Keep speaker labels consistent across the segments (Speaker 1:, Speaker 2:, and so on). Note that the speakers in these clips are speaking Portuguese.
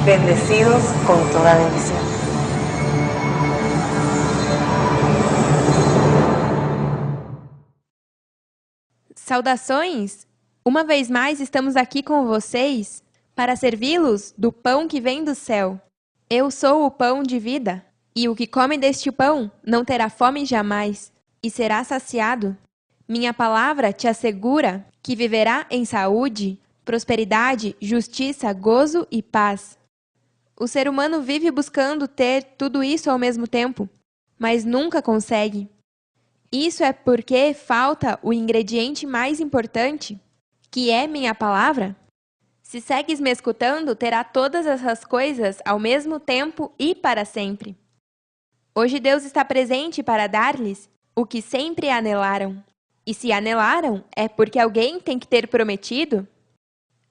Speaker 1: bendecidos con toda bendición.
Speaker 2: Saudações! Uma vez mais estamos aqui com vocês para servi-los do pão que vem do céu. Eu sou o pão de vida, e o que come deste pão não terá fome jamais, e será saciado. Minha palavra te assegura que viverá em saúde, prosperidade, justiça, gozo e paz. O ser humano vive buscando ter tudo isso ao mesmo tempo, mas nunca consegue. Isso é porque falta o ingrediente mais importante, que é minha palavra. Se segues me escutando, terá todas essas coisas ao mesmo tempo e para sempre. Hoje Deus está presente para dar-lhes o que sempre anelaram. E se anelaram, é porque alguém tem que ter prometido?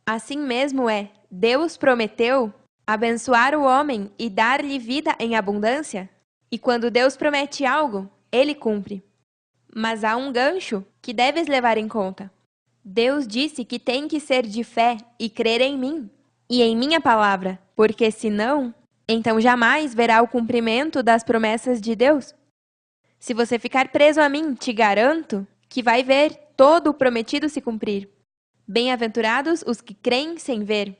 Speaker 2: Assim mesmo é, Deus prometeu abençoar o homem e dar-lhe vida em abundância. E quando Deus promete algo, Ele cumpre. Mas há um gancho que deves levar em conta. Deus disse que tem que ser de fé e crer em mim e em minha palavra, porque senão, então jamais verá o cumprimento das promessas de Deus. Se você ficar preso a mim, te garanto que vai ver todo o prometido se cumprir. Bem-aventurados os que creem sem ver.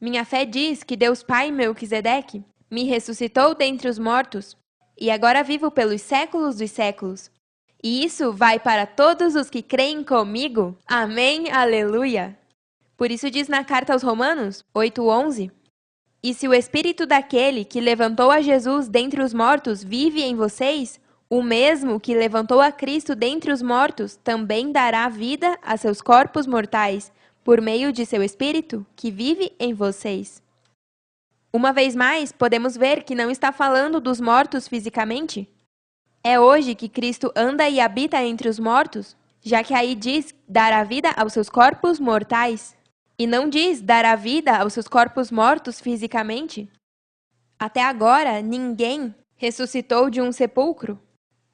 Speaker 2: Minha fé diz que Deus Pai Melquisedeque me ressuscitou dentre os mortos e agora vivo pelos séculos dos séculos. E isso vai para todos os que creem comigo. Amém, aleluia! Por isso diz na carta aos Romanos 8:11, e se o Espírito daquele que levantou a Jesus dentre os mortos vive em vocês, o mesmo que levantou a Cristo dentre os mortos também dará vida a seus corpos mortais, por meio de seu Espírito que vive em vocês. Uma vez mais, podemos ver que não está falando dos mortos fisicamente. É hoje que Cristo anda e habita entre os mortos, já que aí diz dar a vida aos seus corpos mortais, e não diz dar a vida aos seus corpos mortos fisicamente. Até agora, ninguém ressuscitou de um sepulcro.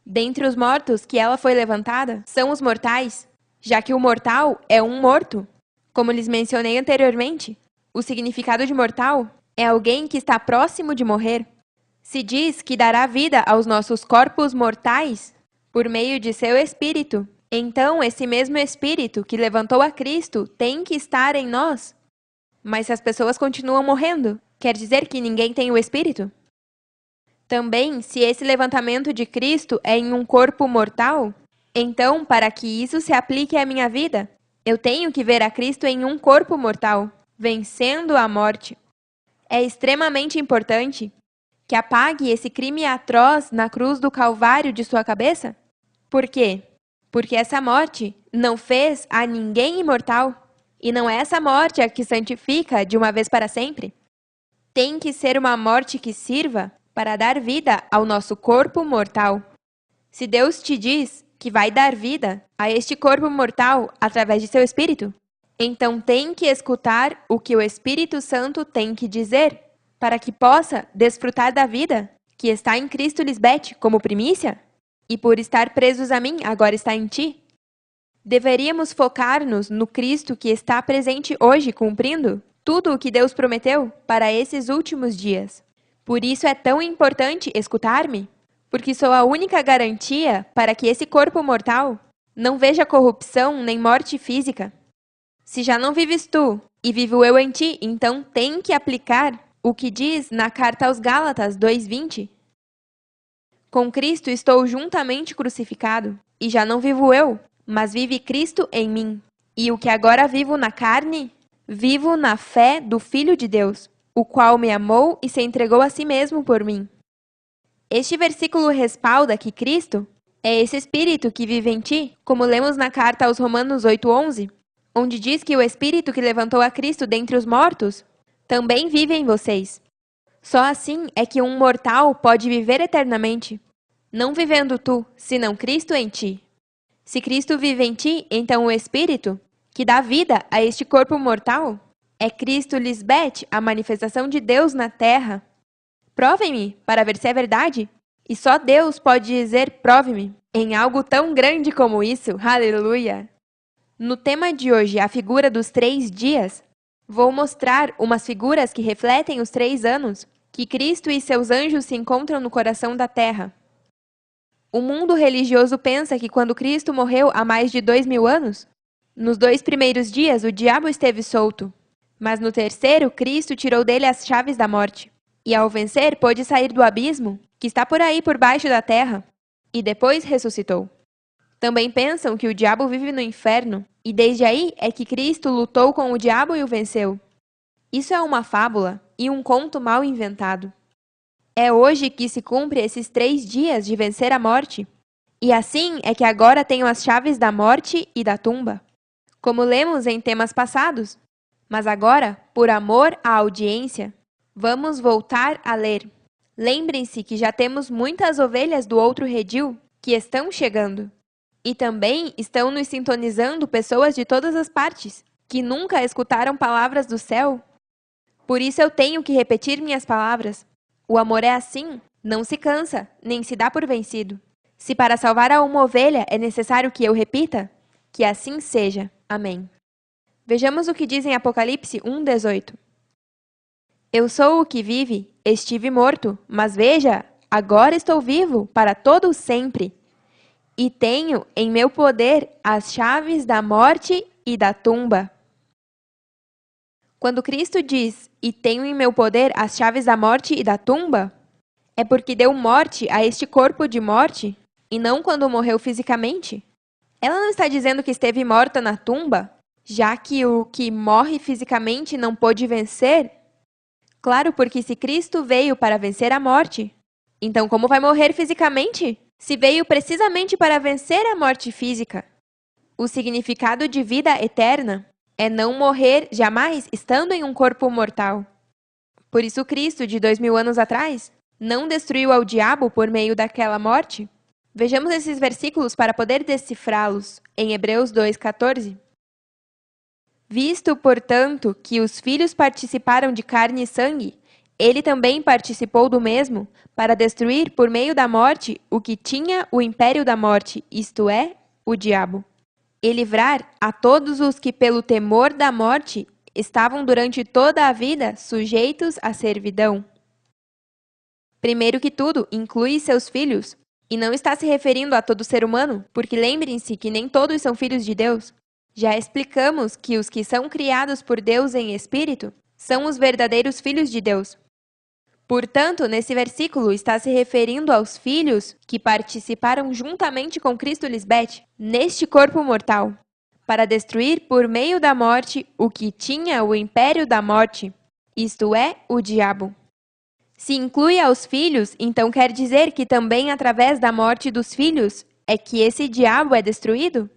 Speaker 2: Dentre os mortos que ela foi levantada, são os mortais, já que o mortal é um morto. Como lhes mencionei anteriormente, o significado de mortal é alguém que está próximo de morrer. Se diz que dará vida aos nossos corpos mortais por meio de seu Espírito, então esse mesmo Espírito que levantou a Cristo tem que estar em nós. Mas se as pessoas continuam morrendo, quer dizer que ninguém tem o Espírito? Também, se esse levantamento de Cristo é em um corpo mortal, então, para que isso se aplique à minha vida, eu tenho que ver a Cristo em um corpo mortal, vencendo a morte. É extremamente importante que apague esse crime atroz na cruz do Calvário de sua cabeça? Por quê? Porque essa morte não fez a ninguém imortal. E não é essa morte a que santifica de uma vez para sempre. Tem que ser uma morte que sirva para dar vida ao nosso corpo mortal. Se Deus te diz que vai dar vida a este corpo mortal através de seu Espírito, então tem que escutar o que o Espírito Santo tem que dizer, para que possa desfrutar da vida que está em Cristo Lisbete como primícia, e por estar presos a mim, agora está em ti. Deveríamos focar-nos no Cristo que está presente hoje, cumprindo tudo o que Deus prometeu para esses últimos dias. Por isso é tão importante escutar-me, porque sou a única garantia para que esse corpo mortal não veja corrupção nem morte física. Se já não vives tu e vivo eu em ti, então tem que aplicar o que diz na carta aos Gálatas 2:20. Com Cristo estou juntamente crucificado, e já não vivo eu, mas vive Cristo em mim. E o que agora vivo na carne, vivo na fé do Filho de Deus, o qual me amou e se entregou a si mesmo por mim. Este versículo respalda que Cristo é esse Espírito que vive em ti, como lemos na carta aos Romanos 8:11, onde diz que o Espírito que levantou a Cristo dentre os mortos também vive em vocês. Só assim é que um mortal pode viver eternamente, não vivendo tu, senão Cristo em ti. Se Cristo vive em ti, então o Espírito, que dá vida a este corpo mortal, é Cristo Lisbete, a manifestação de Deus na terra. Provem-me, para ver se é verdade. E só Deus pode dizer prove-me, em algo tão grande como isso. Aleluia! No tema de hoje, a figura dos 3 dias, Vou mostrar umas figuras que refletem os 3 anos que Cristo e seus anjos se encontram no coração da terra. O mundo religioso pensa que quando Cristo morreu há mais de 2000 anos, nos 2 primeiros dias o diabo esteve solto, mas no terceiro Cristo tirou dele as chaves da morte, e ao vencer pôde sair do abismo, que está por aí por baixo da terra, e depois ressuscitou. Também pensam que o diabo vive no inferno, e desde aí é que Cristo lutou com o diabo e o venceu. Isso é uma fábula e um conto mal inventado. É hoje que se cumpre esses 3 dias de vencer a morte. E assim é que agora tenho as chaves da morte e da tumba, como lemos em temas passados. Mas agora, por amor à audiência, vamos voltar a ler. Lembrem-se que já temos muitas ovelhas do outro redil que estão chegando. E também estão nos sintonizando pessoas de todas as partes, que nunca escutaram palavras do céu. Por isso eu tenho que repetir minhas palavras. O amor é assim, não se cansa, nem se dá por vencido. Se para salvar a uma ovelha é necessário que eu repita, que assim seja. Amém. Vejamos o que diz em Apocalipse 1:18. Eu sou o que vive, estive morto, mas veja, agora estou vivo para todo o sempre. E tenho em meu poder as chaves da morte e da tumba. Quando Cristo diz, e tenho em meu poder as chaves da morte e da tumba, é porque deu morte a este corpo de morte, e não quando morreu fisicamente. Ela não está dizendo que esteve morta na tumba, já que o que morre fisicamente não pôde vencer? Claro, porque se Cristo veio para vencer a morte, então como vai morrer fisicamente? Se veio precisamente para vencer a morte física. O significado de vida eterna é não morrer jamais estando em um corpo mortal. Por isso Cristo, de 2000 anos atrás, não destruiu ao diabo por meio daquela morte. Vejamos esses versículos para poder decifrá-los, em Hebreus 2:14. Visto, portanto, que os filhos participaram de carne e sangue, ele também participou do mesmo, para destruir por meio da morte o que tinha o império da morte, isto é, o diabo, e livrar a todos os que pelo temor da morte estavam durante toda a vida sujeitos à servidão. Primeiro que tudo, inclui seus filhos, e não está se referindo a todo ser humano, porque lembrem-se que nem todos são filhos de Deus. Já explicamos que os que são criados por Deus em espírito são os verdadeiros filhos de Deus. Portanto, nesse versículo está se referindo aos filhos que participaram juntamente com Cristo Lisbeth, neste corpo mortal, para destruir por meio da morte o que tinha o império da morte, isto é, o diabo. Se inclui aos filhos, então quer dizer que também através da morte dos filhos é que esse diabo é destruído?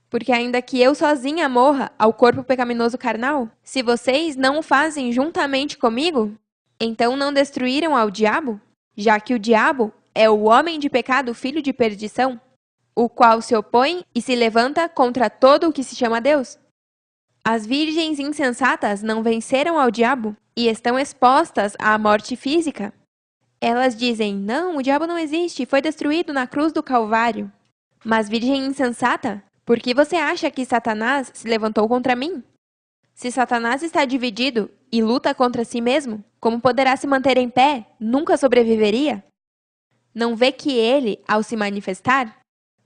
Speaker 2: Porque ainda que eu sozinha morra ao corpo pecaminoso carnal, se vocês não o fazem juntamente comigo, então não destruíram ao diabo? Já que o diabo é o homem de pecado, filho de perdição, o qual se opõe e se levanta contra todo o que se chama Deus. As virgens insensatas não venceram ao diabo e estão expostas à morte física. Elas dizem, não, o diabo não existe, foi destruído na cruz do Calvário. Mas virgem insensata, por que você acha que Satanás se levantou contra mim? Se Satanás está dividido e luta contra si mesmo, como poderá se manter em pé? Nunca sobreviveria? Não vê que ele, ao se manifestar,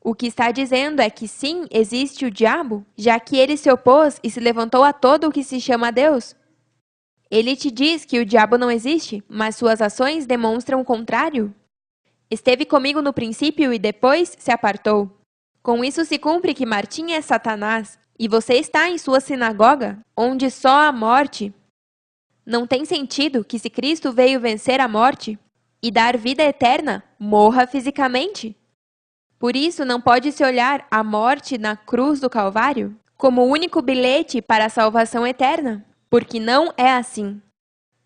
Speaker 2: o que está dizendo é que sim, existe o diabo, já que ele se opôs e se levantou a todo o que se chama Deus. Ele te diz que o diabo não existe, mas suas ações demonstram o contrário. Esteve comigo no princípio e depois se apartou. Com isso se cumpre que Martim é Satanás, e você está em sua sinagoga, onde só há morte. Não tem sentido que se Cristo veio vencer a morte e dar vida eterna, morra fisicamente. Por isso não pode-se olhar a morte na cruz do Calvário como o único bilhete para a salvação eterna, porque não é assim.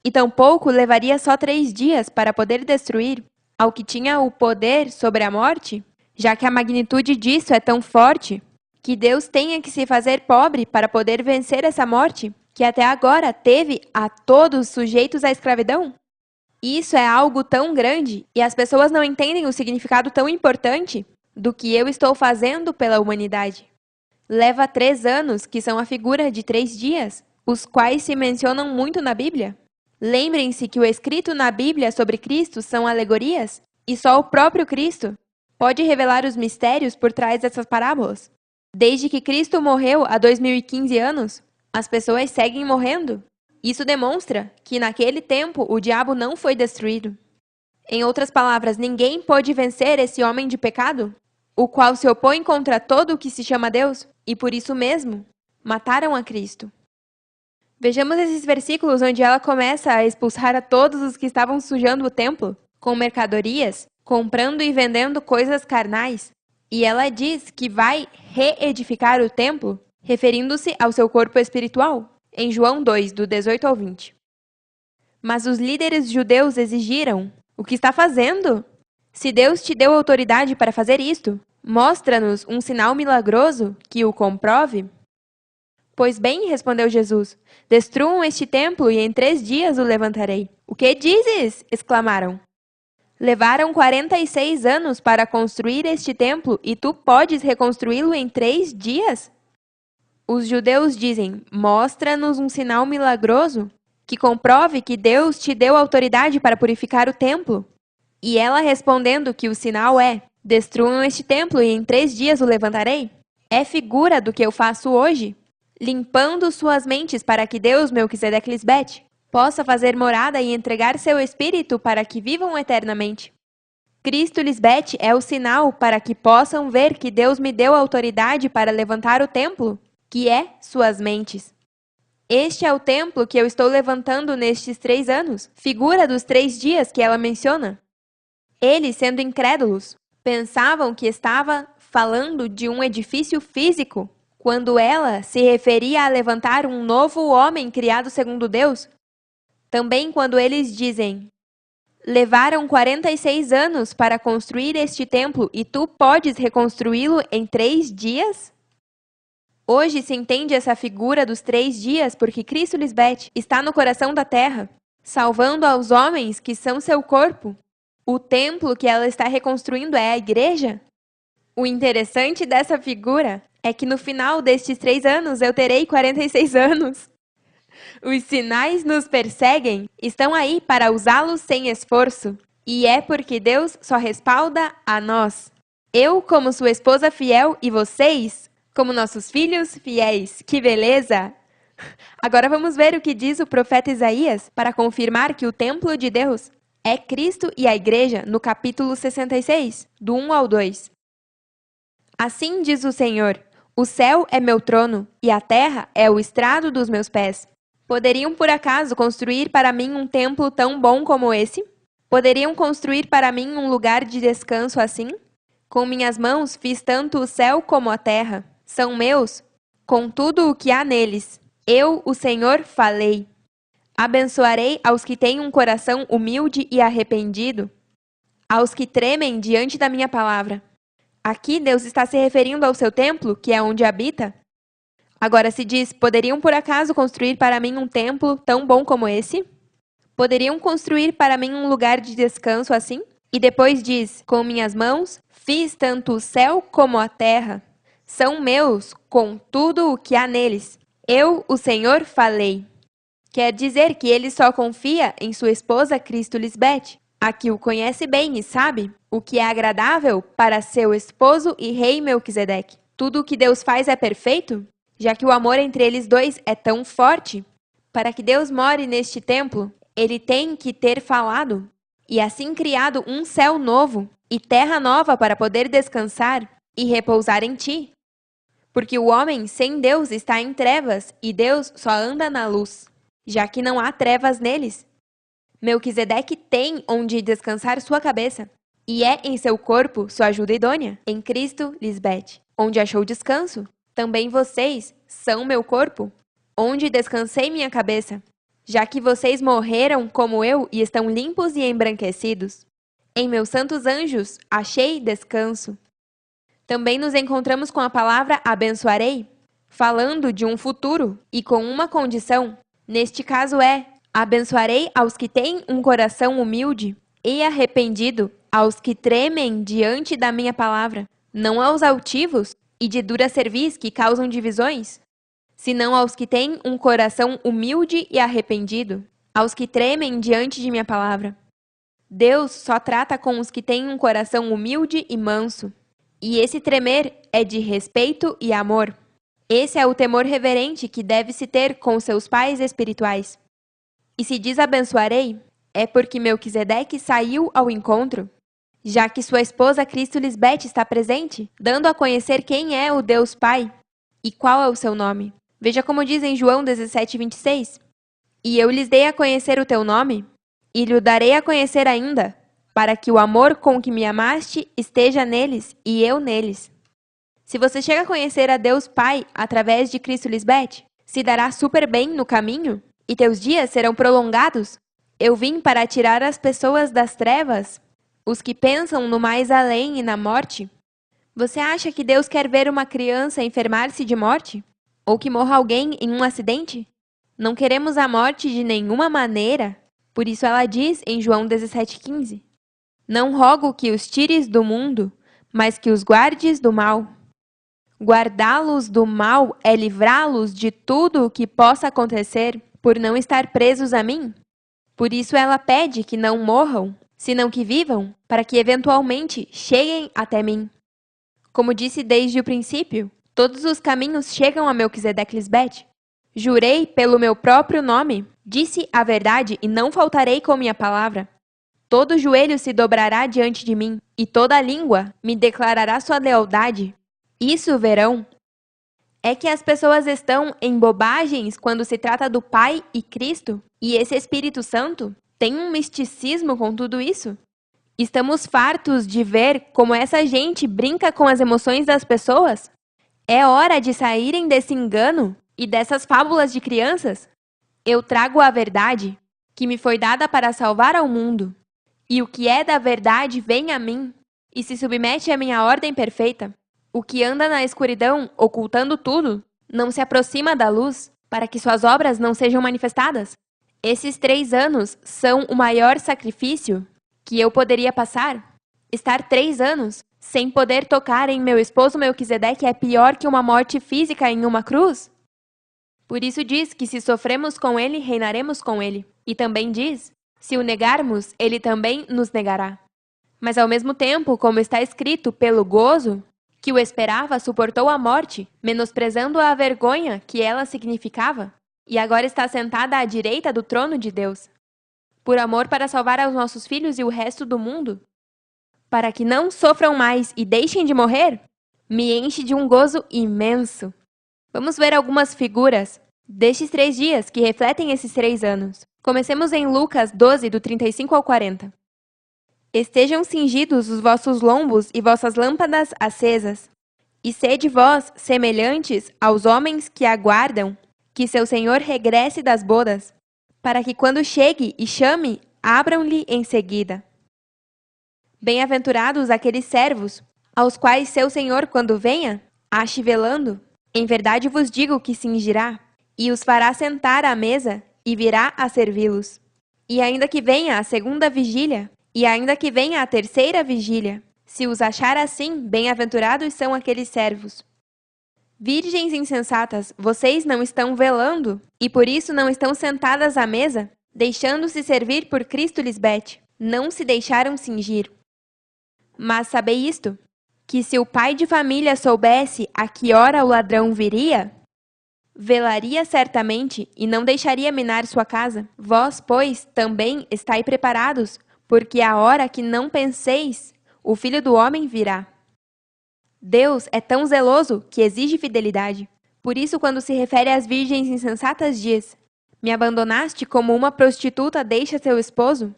Speaker 2: E tampouco levaria só 3 dias para poder destruir ao que tinha o poder sobre a morte, já que a magnitude disso é tão forte que Deus tenha que se fazer pobre para poder vencer essa morte, que até agora teve a todos sujeitos à escravidão? Isso é algo tão grande e as pessoas não entendem o significado tão importante do que eu estou fazendo pela humanidade. Leva 3 anos, que são a figura de 3 dias, os quais se mencionam muito na Bíblia? Lembrem-se que o escrito na Bíblia sobre Cristo são alegorias, e só o próprio Cristo pode revelar os mistérios por trás dessas parábolas. Desde que Cristo morreu há 2015 anos, as pessoas seguem morrendo. Isso demonstra que naquele tempo o diabo não foi destruído. Em outras palavras, ninguém pôde vencer esse homem de pecado, o qual se opõe contra todo o que se chama Deus, e por isso mesmo mataram a Cristo. Vejamos esses versículos onde ela começa a expulsar a todos os que estavam sujando o templo, com mercadorias, comprando e vendendo coisas carnais. E ela diz que vai reedificar o templo, referindo-se ao seu corpo espiritual, em João 2, do 18 ao 20. Mas os líderes judeus exigiram: o que está fazendo? Se Deus te deu autoridade para fazer isto, mostra-nos um sinal milagroso que o comprove. Pois bem, respondeu Jesus, destruam este templo e em 3 dias o levantarei. O que dizes? Exclamaram. Levaram 46 anos para construir este templo e tu podes reconstruí-lo em 3 dias? Os judeus dizem, mostra-nos um sinal milagroso que comprove que Deus te deu autoridade para purificar o templo. E ela respondendo que o sinal é, destruam este templo e em 3 dias o levantarei, é figura do que eu faço hoje, limpando suas mentes para que Deus, Melquisedeque Lisbete, possa fazer morada e entregar seu espírito para que vivam eternamente. Cristo Lisbete é o sinal para que possam ver que Deus me deu autoridade para levantar o templo, que é suas mentes. Este é o templo que eu estou levantando nestes 3 anos, figura dos 3 dias que ela menciona. Eles, sendo incrédulos, pensavam que estava falando de um edifício físico, quando ela se referia a levantar um novo homem criado segundo Deus. Também quando eles dizem, levaram 46 anos para construir este templo e tu podes reconstruí-lo em 3 dias? Hoje se entende essa figura dos 3 dias porque Cristo Lisbete está no coração da terra, salvando aos homens que são seu corpo. O templo que ela está reconstruindo é a igreja? O interessante dessa figura é que no final destes 3 anos eu terei 46 anos. Os sinais nos perseguem, estão aí para usá-los sem esforço. E é porque Deus só respalda a nós. Eu como sua esposa fiel e vocês como nossos filhos fiéis. Que beleza! Agora vamos ver o que diz o profeta Isaías para confirmar que o templo de Deus é Cristo e a igreja no capítulo 66, do 1 ao 2. Assim diz o Senhor, o céu é meu trono e a terra é o estrado dos meus pés. Poderiam por acaso construir para mim um templo tão bom como esse? Poderiam construir para mim um lugar de descanso assim? Com minhas mãos fiz tanto o céu como a terra. São meus, com tudo o que há neles. Eu, o Senhor, falei. Abençoarei aos que têm um coração humilde e arrependido, aos que tremem diante da minha palavra. Aqui Deus está se referindo ao seu templo, que é onde habita. Agora se diz, poderiam por acaso construir para mim um templo tão bom como esse? Poderiam construir para mim um lugar de descanso assim? E depois diz, com minhas mãos fiz tanto o céu como a terra. São meus, com tudo o que há neles. Eu, o Senhor, falei. Quer dizer que ele só confia em sua esposa Cristo Lisbete, a que o conhece bem e sabe o que é agradável para seu esposo e rei Melquisedeque. Tudo o que Deus faz é perfeito, já que o amor entre eles dois é tão forte. Para que Deus more neste templo, ele tem que ter falado, e assim criado um céu novo e terra nova para poder descansar e repousar em ti. Porque o homem sem Deus está em trevas e Deus só anda na luz, já que não há trevas neles. Melquisedeque tem onde descansar sua cabeça, e é em seu corpo sua ajuda idônea, em Cristo Lisbete, onde achou descanso. Também vocês são meu corpo, onde descansei minha cabeça, já que vocês morreram como eu e estão limpos e embranquecidos. Em meus santos anjos achei descanso. Também nos encontramos com a palavra abençoarei, falando de um futuro e com uma condição. Neste caso é, abençoarei aos que têm um coração humilde e arrependido, aos que tremem diante da minha palavra, não aos altivos e de dura cerviz que causam divisões. senão aos que têm um coração humilde e arrependido, aos que tremem diante de minha palavra. Deus só trata com os que têm um coração humilde e manso. E esse tremer é de respeito e amor. Esse é o temor reverente que deve-se ter com seus pais espirituais. E se diz abençoarei, é porque Melquisedeque saiu ao encontro, já que sua esposa Cristo Lisbete está presente, dando a conhecer quem é o Deus Pai e qual é o seu nome. Veja como diz em João 17:26. E eu lhes dei a conhecer o teu nome, e lhe darei a conhecer ainda, para que o amor com que me amaste esteja neles e eu neles. Se você chega a conhecer a Deus Pai através de Cristo Lisbete, se dará super bem no caminho, e teus dias serão prolongados. Eu vim para tirar as pessoas das trevas, os que pensam no mais além e na morte. Você acha que Deus quer ver uma criança enfermar-se de morte? Ou que morra alguém em um acidente? Não queremos a morte de nenhuma maneira. Por isso ela diz em João 17,15: Não rogo que os tires do mundo, mas que os guardes do mal. Guardá-los do mal é livrá-los de tudo o que possa acontecer por não estar presos a mim. Por isso ela pede que não morram, senão que vivam, para que eventualmente cheguem até mim. Como disse desde o princípio, todos os caminhos chegam a Melquisedeque Lisbete. Jurei pelo meu próprio nome, disse a verdade e não faltarei com minha palavra. Todo joelho se dobrará diante de mim, e toda língua me declarará sua lealdade. Isso verão. É que as pessoas estão em bobagens quando se trata do Pai e Cristo, e esse Espírito Santo tem um misticismo com tudo isso. Estamos fartos de ver como essa gente brinca com as emoções das pessoas. É hora de saírem desse engano e dessas fábulas de crianças. Eu trago a verdade, que me foi dada para salvar ao mundo. E o que é da verdade vem a mim, e se submete à minha ordem perfeita. O que anda na escuridão, ocultando tudo, não se aproxima da luz, para que suas obras não sejam manifestadas. Esses 3 anos são o maior sacrifício que eu poderia passar. Estar 3 anos sem poder tocar em meu esposo Melquisedeque é pior que uma morte física em uma cruz. Por isso diz que se sofremos com ele, reinaremos com ele. E também diz, se o negarmos, ele também nos negará. Mas ao mesmo tempo, como está escrito, pelo gozo que o esperava, suportou a morte, menosprezando a vergonha que ela significava, e agora está sentada à direita do trono de Deus. Por amor para salvar aos nossos filhos e o resto do mundo, para que não sofram mais e deixem de morrer, me enche de um gozo imenso. Vamos ver algumas figuras destes 3 dias que refletem esses 3 anos. Comecemos em Lucas 12, do 35 ao 40. Estejam cingidos os vossos lombos e vossas lâmpadas acesas, e sede vós semelhantes aos homens que aguardam que seu senhor regresse das bodas, para que quando chegue e chame, abram-lhe em seguida. Bem-aventurados aqueles servos, aos quais seu senhor, quando venha, ache velando. Em verdade vos digo que cingirá, e os fará sentar à mesa, e virá a servi-los. E ainda que venha a 2ª vigília, e ainda que venha a 3ª vigília, se os achar assim, bem-aventurados são aqueles servos. Virgens insensatas, vocês não estão velando, e por isso não estão sentadas à mesa, deixando-se servir por Cristo Lisbete. Não se deixaram cingir. Mas sabei isto, que se o pai de família soubesse a que hora o ladrão viria, velaria certamente e não deixaria minar sua casa. Vós, pois, também estai preparados, porque a hora que não penseis, o Filho do Homem virá. Deus é tão zeloso que exige fidelidade. Por isso, quando se refere às virgens insensatas, diz: Me abandonaste como uma prostituta deixa seu esposo?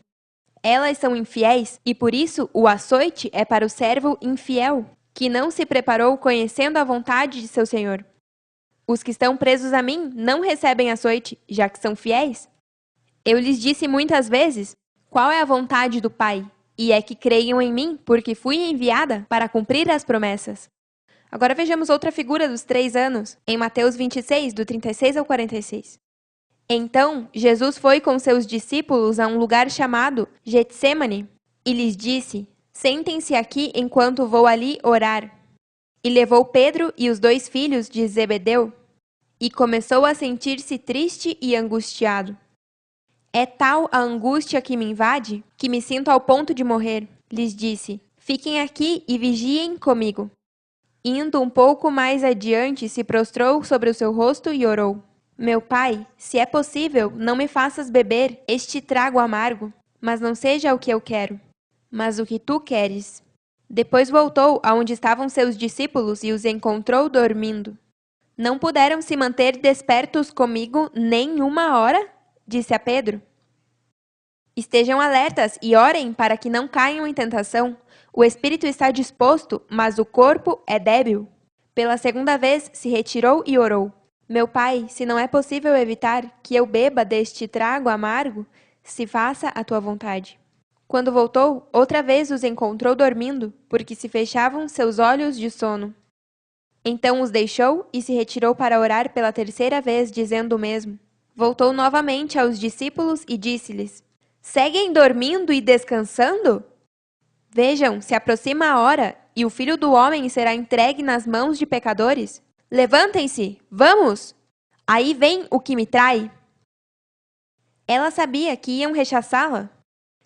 Speaker 2: Elas são infiéis, e por isso o açoite é para o servo infiel, que não se preparou conhecendo a vontade de seu senhor. Os que estão presos a mim não recebem açoite, já que são fiéis. Eu lhes disse muitas vezes, qual é a vontade do Pai? E é que creiam em mim, porque fui enviada para cumprir as promessas. Agora vejamos outra figura dos 3 anos, em Mateus 26, do 36 ao 46. Então, Jesus foi com seus discípulos a um lugar chamado Getsêmani, e lhes disse, sentem-se aqui enquanto vou ali orar. E levou Pedro e os 2 filhos de Zebedeu, e começou a sentir-se triste e angustiado. É tal a angústia que me invade, que me sinto ao ponto de morrer. Lhes disse: fiquem aqui e vigiem comigo. Indo um pouco mais adiante, se prostrou sobre o seu rosto e orou: meu pai, se é possível, não me faças beber este trago amargo, mas não seja o que eu quero, mas o que tu queres. Depois voltou aonde estavam seus discípulos e os encontrou dormindo. Não puderam se manter despertos comigo nem uma hora? Disse a Pedro. Estejam alertas e orem para que não caiam em tentação. O espírito está disposto, mas o corpo é débil. Pela segunda vez se retirou e orou: meu pai, se não é possível evitar que eu beba deste trago amargo, se faça a tua vontade. Quando voltou, outra vez os encontrou dormindo, porque se fechavam seus olhos de sono. Então os deixou e se retirou para orar pela terceira vez, dizendo o mesmo. Voltou novamente aos discípulos e disse-lhes: seguem dormindo e descansando? Vejam, se aproxima a hora, e o Filho do Homem será entregue nas mãos de pecadores. Levantem-se, vamos! Aí vem o que me trai. Ela sabia que iam rechaçá-la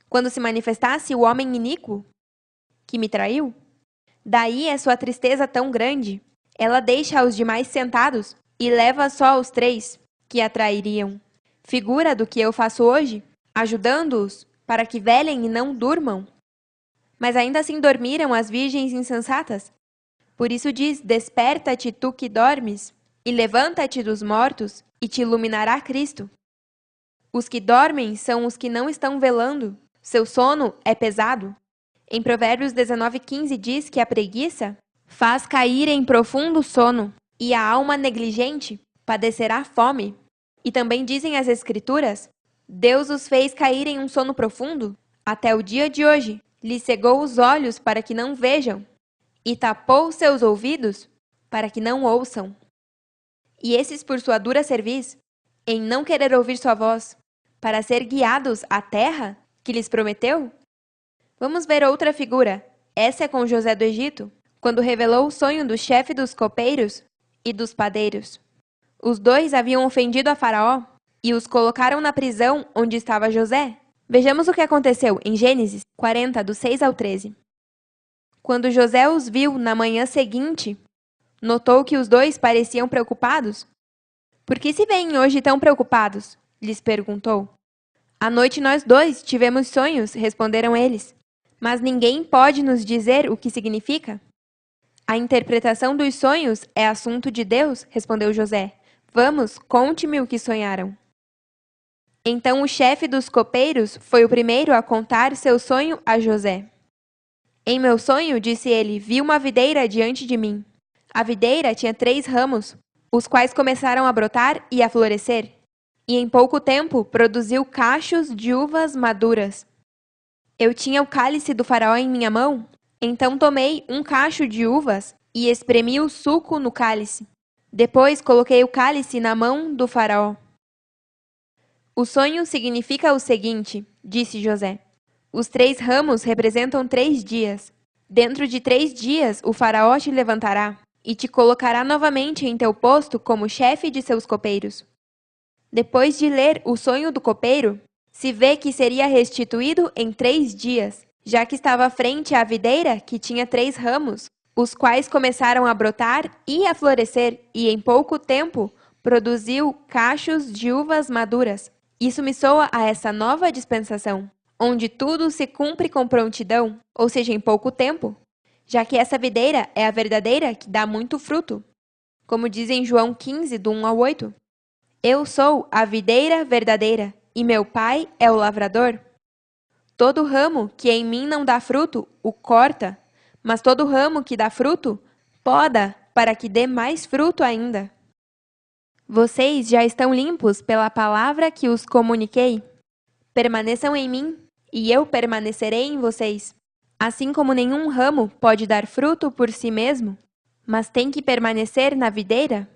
Speaker 2: quando se manifestasse o homem iníquo que me traiu. Daí é sua tristeza tão grande. Ela deixa os demais sentados e leva só os 3 que a trairiam. Figura do que eu faço hoje, ajudando-os para que velem e não durmam. Mas ainda assim dormiram as virgens insensatas. Por isso diz: desperta-te tu que dormes, e levanta-te dos mortos, e te iluminará Cristo. Os que dormem são os que não estão velando, seu sono é pesado. Em Provérbios 19:15 diz que a preguiça faz cair em profundo sono, e a alma negligente padecerá fome. E também dizem as Escrituras: Deus os fez cair em um sono profundo, até o dia de hoje, lhes cegou os olhos para que não vejam, e tapou seus ouvidos para que não ouçam. E esses, por sua dura cerviz, em não querer ouvir sua voz, para ser guiados à terra que lhes prometeu? Vamos ver outra figura. Essa é com José do Egito, quando revelou o sonho do chefe dos copeiros e dos padeiros. Os 2 haviam ofendido a Faraó e os colocaram na prisão onde estava José. Vejamos o que aconteceu em Gênesis 40, do 6 ao 13. Quando José os viu na manhã seguinte, notou que os 2 pareciam preocupados. Por que se veem hoje tão preocupados? Lhes perguntou. À noite nós 2 tivemos sonhos, responderam eles. Mas ninguém pode nos dizer o que significa? A interpretação dos sonhos é assunto de Deus, respondeu José. Vamos, conte-me o que sonharam. Então o chefe dos copeiros foi o primeiro a contar seu sonho a José. Em meu sonho, disse ele, vi uma videira diante de mim. A videira tinha 3 ramos, os quais começaram a brotar e a florescer. E em pouco tempo produziu cachos de uvas maduras. Eu tinha o cálice do faraó em minha mão, então tomei um cacho de uvas e espremi o suco no cálice. Depois coloquei o cálice na mão do faraó. O sonho significa o seguinte, disse José. Os 3 ramos representam 3 dias. Dentro de 3 dias o faraó te levantará e te colocará novamente em teu posto como chefe de seus copeiros. Depois de ler o sonho do copeiro, se vê que seria restituído em 3 dias, já que estava frente à videira que tinha 3 ramos, os quais começaram a brotar e a florescer, e em pouco tempo produziu cachos de uvas maduras. Isso me soa a essa nova dispensação, onde tudo se cumpre com prontidão, ou seja, em pouco tempo, já que essa videira é a verdadeira que dá muito fruto. Como diz em João 15, do 1 ao 8. Eu sou a videira verdadeira, e meu pai é o lavrador. Todo ramo que em mim não dá fruto, o corta, mas todo ramo que dá fruto, poda, para que dê mais fruto ainda. Vocês já estão limpos pela palavra que os comuniquei. Permaneçam em mim, e eu permanecerei em vocês. Assim como nenhum ramo pode dar fruto por si mesmo, mas tem que permanecer na videira,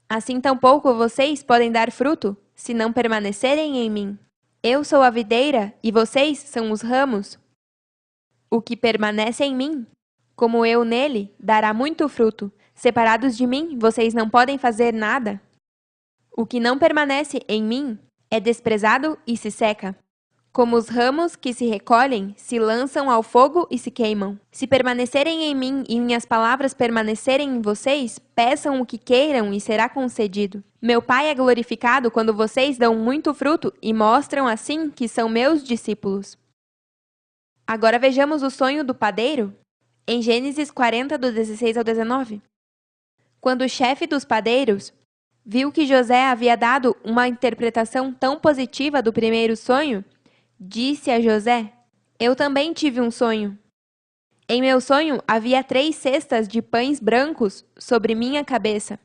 Speaker 2: assim tampouco vocês podem dar fruto, se não permanecerem em mim. Eu sou a videira e vocês são os ramos. O que permanece em mim, como eu nele, dará muito fruto. Separados de mim, vocês não podem fazer nada. O que não permanece em mim é desprezado e se seca. Como os ramos que se recolhem, se lançam ao fogo e se queimam. Se permanecerem em mim e minhas palavras permanecerem em vocês, peçam o que queiram e será concedido. Meu Pai é glorificado quando vocês dão muito fruto e mostram assim que são meus discípulos. Agora vejamos o sonho do padeiro, em Gênesis 40, do 16 ao 19. Quando o chefe dos padeiros viu que José havia dado uma interpretação tão positiva do primeiro sonho, disse a José: Eu também tive um sonho. Em meu sonho havia 3 cestas de pães brancos sobre minha cabeça.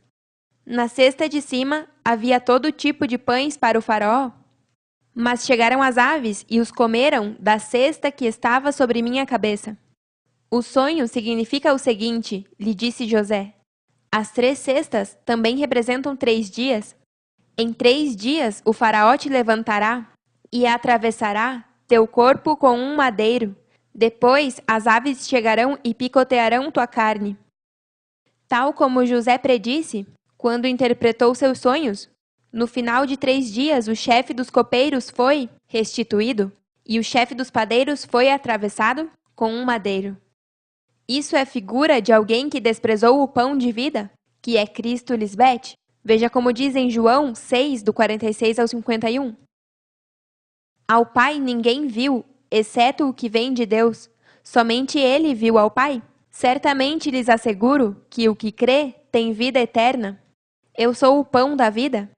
Speaker 2: Na cesta de cima havia todo tipo de pães para o faraó. Mas chegaram as aves e os comeram da cesta que estava sobre minha cabeça. O sonho significa o seguinte, lhe disse José: As 3 cestas também representam 3 dias. Em 3 dias o faraó te levantará e atravessará teu corpo com um madeiro. Depois as aves chegarão e picotearão tua carne. Tal como José predisse, quando interpretou seus sonhos, no final de 3 dias o chefe dos copeiros foi restituído e o chefe dos padeiros foi atravessado com um madeiro. Isso é figura de alguém que desprezou o pão de vida, que é Cristo Lisbete. Veja como diz em João 6, do 46 ao 51. Ao Pai ninguém viu, exceto o que vem de Deus. Somente Ele viu ao Pai. Certamente lhes asseguro que o que crê tem vida eterna. Eu sou o pão da vida.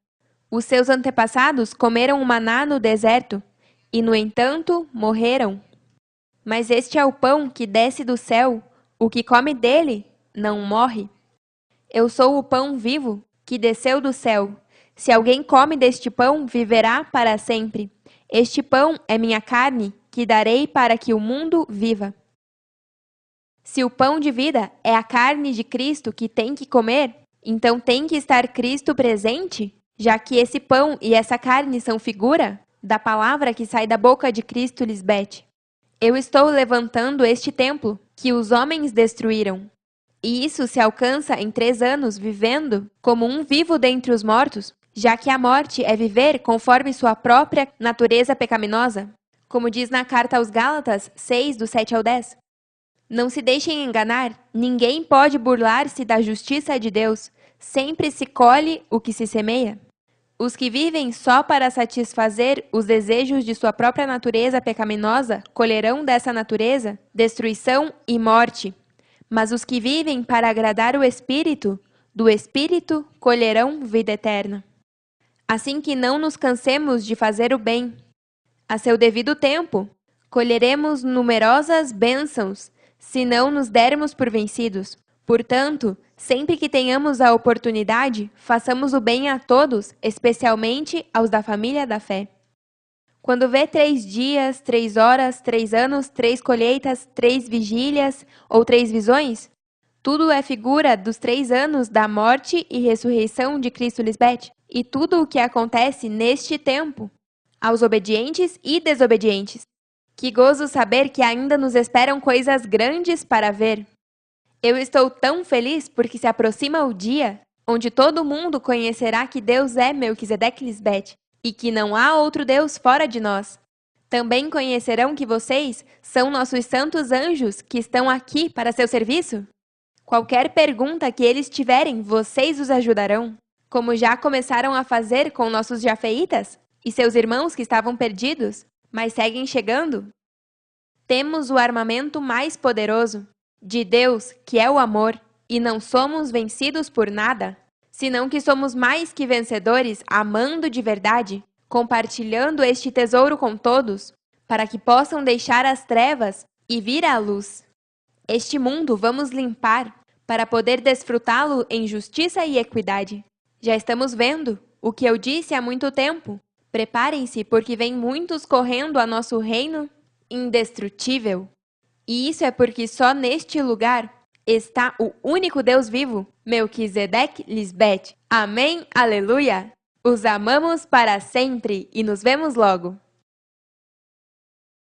Speaker 2: Os seus antepassados comeram o maná no deserto, e, no entanto, morreram. Mas este é o pão que desce do céu. O que come dele não morre. Eu sou o pão vivo que desceu do céu. Se alguém come deste pão, viverá para sempre. Este pão é minha carne, que darei para que o mundo viva. Se o pão de vida é a carne de Cristo que tem que comer, então tem que estar Cristo presente, já que esse pão e essa carne são figura da palavra que sai da boca de Cristo Lisbete. Eu estou levantando este templo que os homens destruíram. E isso se alcança em 3 anos vivendo como um vivo dentre os mortos, já que a morte é viver conforme sua própria natureza pecaminosa, como diz na carta aos Gálatas 6, do 7 ao 10. Não se deixem enganar, ninguém pode burlar-se da justiça de Deus, sempre se colhe o que se semeia. Os que vivem só para satisfazer os desejos de sua própria natureza pecaminosa colherão dessa natureza destruição e morte. Mas os que vivem para agradar o Espírito, do Espírito colherão vida eterna. Assim que não nos cansemos de fazer o bem. A seu devido tempo, colheremos numerosas bênçãos, se não nos dermos por vencidos. Portanto, sempre que tenhamos a oportunidade, façamos o bem a todos, especialmente aos da família da fé. Quando vê 3 dias, 3 horas, 3 anos, 3 colheitas, 3 vigílias ou 3 visões, tudo é figura dos 3 anos da morte e ressurreição de Cristo Lisbete, e tudo o que acontece neste tempo, aos obedientes e desobedientes. Que gozo saber que ainda nos esperam coisas grandes para ver. Eu estou tão feliz porque se aproxima o dia onde todo mundo conhecerá que Deus é Melquisedeque Lisbete e que não há outro Deus fora de nós. Também conhecerão que vocês são nossos santos anjos que estão aqui para seu serviço? Qualquer pergunta que eles tiverem, vocês os ajudarão, como já começaram a fazer com nossos jafeitas e seus irmãos que estavam perdidos, mas seguem chegando. Temos o armamento mais poderoso, de Deus, que é o amor, e não somos vencidos por nada, senão que somos mais que vencedores amando de verdade, compartilhando este tesouro com todos, para que possam deixar as trevas e vir à luz. Este mundo vamos limpar, para poder desfrutá-lo em justiça e equidade. Já estamos vendo o que eu disse há muito tempo. Preparem-se, porque vem muitos correndo a nosso reino indestrutível. E isso é porque só neste lugar está o único Deus vivo, Melquisedeque Lisbete. Amém, aleluia! Os amamos para sempre e nos vemos logo!